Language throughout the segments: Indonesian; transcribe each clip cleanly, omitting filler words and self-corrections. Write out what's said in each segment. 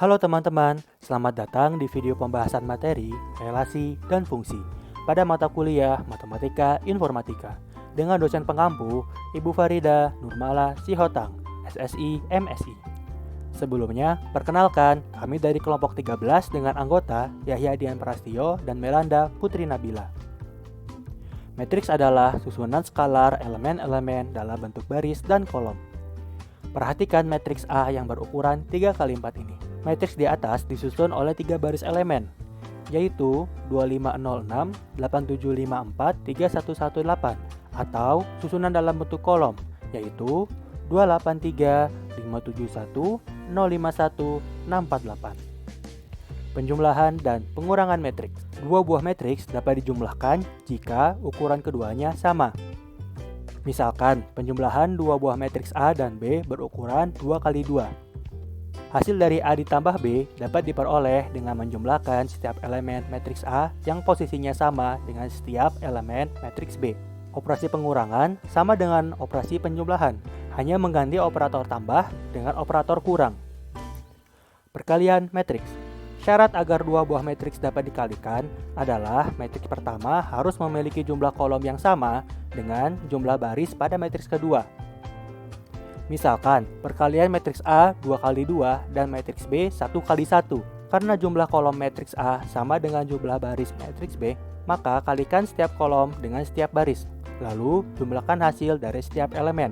Halo teman-teman, selamat datang di video pembahasan materi, relasi, dan fungsi pada mata kuliah Matematika Informatika dengan dosen pengampu Ibu Farida Nurmala Sihotang, SSI MSI. Sebelumnya, perkenalkan kami dari kelompok 13 dengan anggota Yahya Dian Prastio dan Melanda Putri Nabila. Matriks adalah susunan skalar elemen-elemen dalam bentuk baris dan kolom. Perhatikan matriks A yang berukuran 3x4 ini. Matriks di atas disusun oleh 3 baris elemen, yaitu 2506, 8754, 3118, atau susunan dalam bentuk kolom, yaitu 283, 571, 051, 648. Penjumlahan dan pengurangan matriks. Dua buah matriks dapat dijumlahkan jika ukuran keduanya sama. Misalkan, penjumlahan dua buah matriks A dan B berukuran 2x2. Hasil dari A ditambah B dapat diperoleh dengan menjumlahkan setiap elemen matriks A yang posisinya sama dengan setiap elemen matriks B. Operasi pengurangan sama dengan operasi penjumlahan, hanya mengganti operator tambah dengan operator kurang. Perkalian matriks. Syarat agar dua buah matriks dapat dikalikan adalah matriks pertama harus memiliki jumlah kolom yang sama dengan jumlah baris pada matriks kedua. Misalkan, perkalian matriks A 2x2 dan matriks B 1x1. Karena jumlah kolom matriks A sama dengan jumlah baris matriks B, maka kalikan setiap kolom dengan setiap baris. Lalu, jumlahkan hasil dari setiap elemen.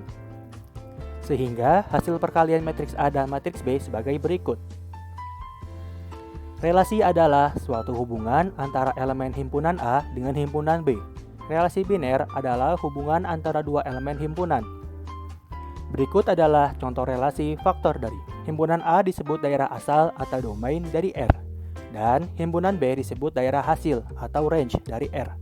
Sehingga, hasil perkalian matriks A dan matriks B sebagai berikut. Relasi adalah suatu hubungan antara elemen himpunan A dengan himpunan B. Relasi biner adalah hubungan antara dua elemen himpunan. Berikut adalah contoh relasi faktor dari. Himpunan A disebut daerah asal atau domain dari R, dan himpunan B disebut daerah hasil atau range dari R.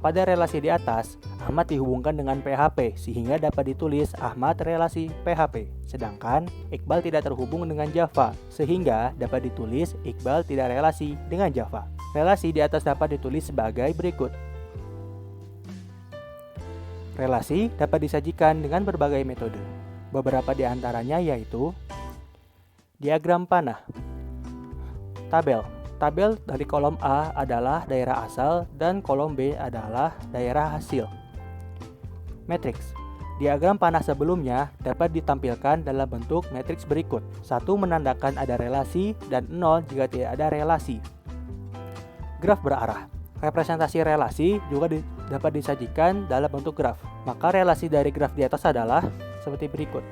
Pada relasi di atas, Ahmad dihubungkan dengan PHP sehingga dapat ditulis Ahmad relasi PHP, sedangkan Iqbal tidak terhubung dengan Java sehingga dapat ditulis Iqbal tidak relasi dengan Java. Relasi di atas dapat ditulis sebagai berikut. Relasi dapat disajikan dengan berbagai metode. Beberapa di antaranya yaitu diagram panah, tabel dari kolom A adalah daerah asal dan kolom B adalah daerah hasil. Matriks. Diagram panah sebelumnya dapat ditampilkan dalam bentuk matriks berikut. 1 menandakan ada relasi dan 0 jika tidak ada relasi. Graf berarah. Representasi relasi juga dapat disajikan dalam bentuk graf. Maka relasi dari graf di atas adalah seperti berikut.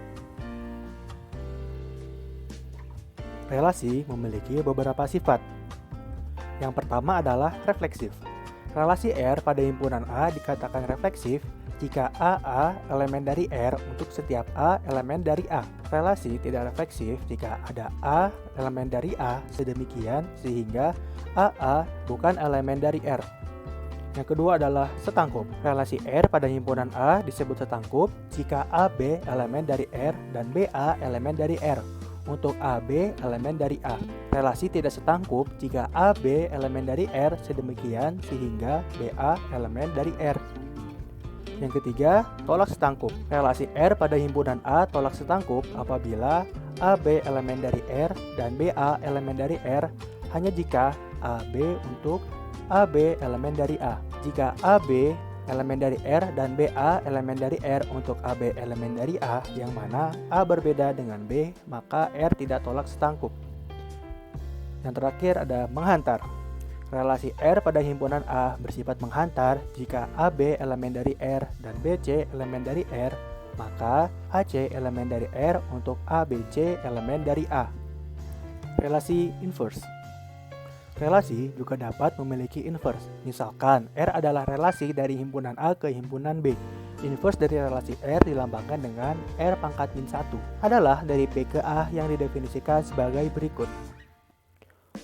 Relasi memiliki beberapa sifat. Yang pertama adalah refleksif. Relasi R pada himpunan A dikatakan refleksif jika AA elemen dari R untuk setiap A elemen dari A. Relasi tidak refleksif jika ada A elemen dari A sedemikian sehingga AA bukan elemen dari R. Yang kedua adalah setangkup. Relasi R pada himpunan A disebut setangkup jika AB elemen dari R dan BA elemen dari R. Untuk AB elemen dari A. Relasi tidak setangkup jika AB elemen dari R sedemikian sehingga BA elemen dari R. Yang ketiga, tolak setangkup. Relasi R pada himpunan A tolak setangkup apabila AB elemen dari R dan BA elemen dari R hanya jika AB untuk AB elemen dari A. Jika AB elemen dari R dan BA elemen dari R untuk AB elemen dari A yang mana A berbeda dengan B, maka R tidak tolak setangkup. Yang terakhir ada menghantar. Relasi R pada himpunan A bersifat menghantar jika AB elemen dari R dan BC elemen dari R, maka AC elemen dari R untuk ABC elemen dari A. Relasi inverse. Relasi juga dapat memiliki inverse. Misalkan, R adalah relasi dari himpunan A ke himpunan B. Inverse dari relasi R dilambangkan dengan R pangkat min 1. Adalah dari B ke A yang didefinisikan sebagai berikut.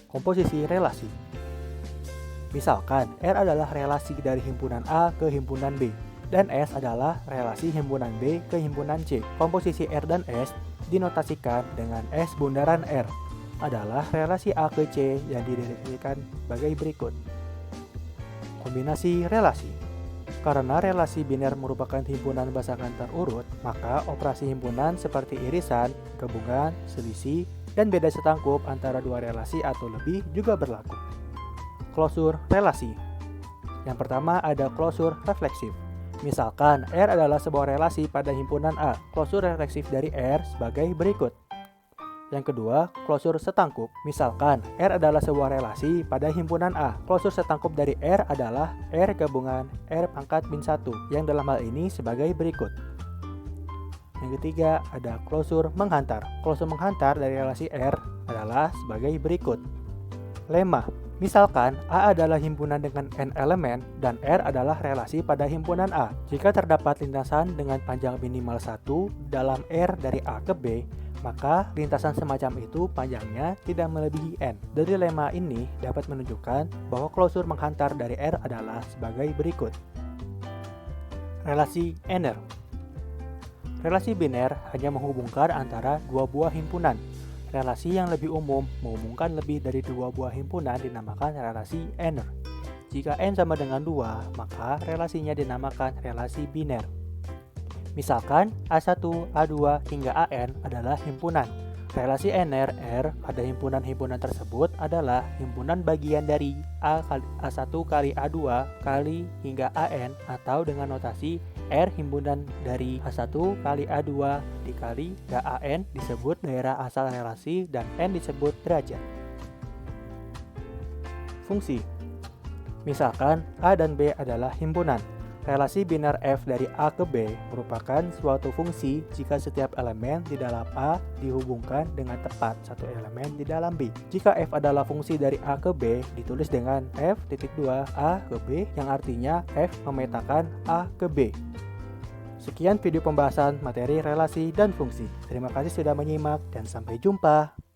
Komposisi relasi. Misalkan, R adalah relasi dari himpunan A ke himpunan B, dan S adalah relasi himpunan B ke himpunan C. Komposisi R dan S dinotasikan dengan S bundaran R. Adalah relasi A ke C yang didefinisikan sebagai berikut. Kombinasi relasi. Karena relasi biner merupakan himpunan basakan terurut, maka operasi himpunan seperti irisan, gabungan, selisih, dan beda setangkup antara dua relasi atau lebih juga berlaku. Klosur relasi. Yang pertama ada klosur refleksif. Misalkan R adalah sebuah relasi pada himpunan A. Klosur refleksif dari R sebagai berikut. Yang kedua, klosur setangkup. Misalkan R adalah sebuah relasi pada himpunan A. Klosur setangkup dari R adalah R gabungan R pangkat min 1, yang dalam hal ini sebagai berikut. Yang ketiga, ada klosur menghantar. Klosur menghantar dari relasi R adalah sebagai berikut. Lemma. Misalkan A adalah himpunan dengan N elemen dan R adalah relasi pada himpunan A. Jika terdapat lintasan dengan panjang minimal 1 dalam R dari A ke B, maka lintasan semacam itu panjangnya tidak melebihi N. Dari lemma ini dapat menunjukkan bahwa klosur menghantar dari R adalah sebagai berikut. Relasi N-R. Relasi biner hanya menghubungkan antara dua buah himpunan. Relasi yang lebih umum menghubungkan lebih dari dua buah himpunan dinamakan relasi N-R. Jika N sama dengan 2, maka relasinya dinamakan relasi biner. Misalkan A1, A2, hingga AN adalah himpunan. Relasi N-R R pada himpunan-himpunan tersebut adalah himpunan bagian dari A1 kali A2 kali hingga AN, atau dengan notasi R himpunan dari A1 kali A2 dikali AN disebut daerah asal relasi dan N disebut derajat. Fungsi. Misalkan A dan B adalah himpunan. Relasi biner F dari A ke B merupakan suatu fungsi jika setiap elemen di dalam A dihubungkan dengan tepat satu elemen di dalam B. Jika F adalah fungsi dari A ke B, ditulis dengan F.2 A ke B, yang artinya F memetakan A ke B. Sekian video pembahasan materi relasi dan fungsi. Terima kasih sudah menyimak dan sampai jumpa.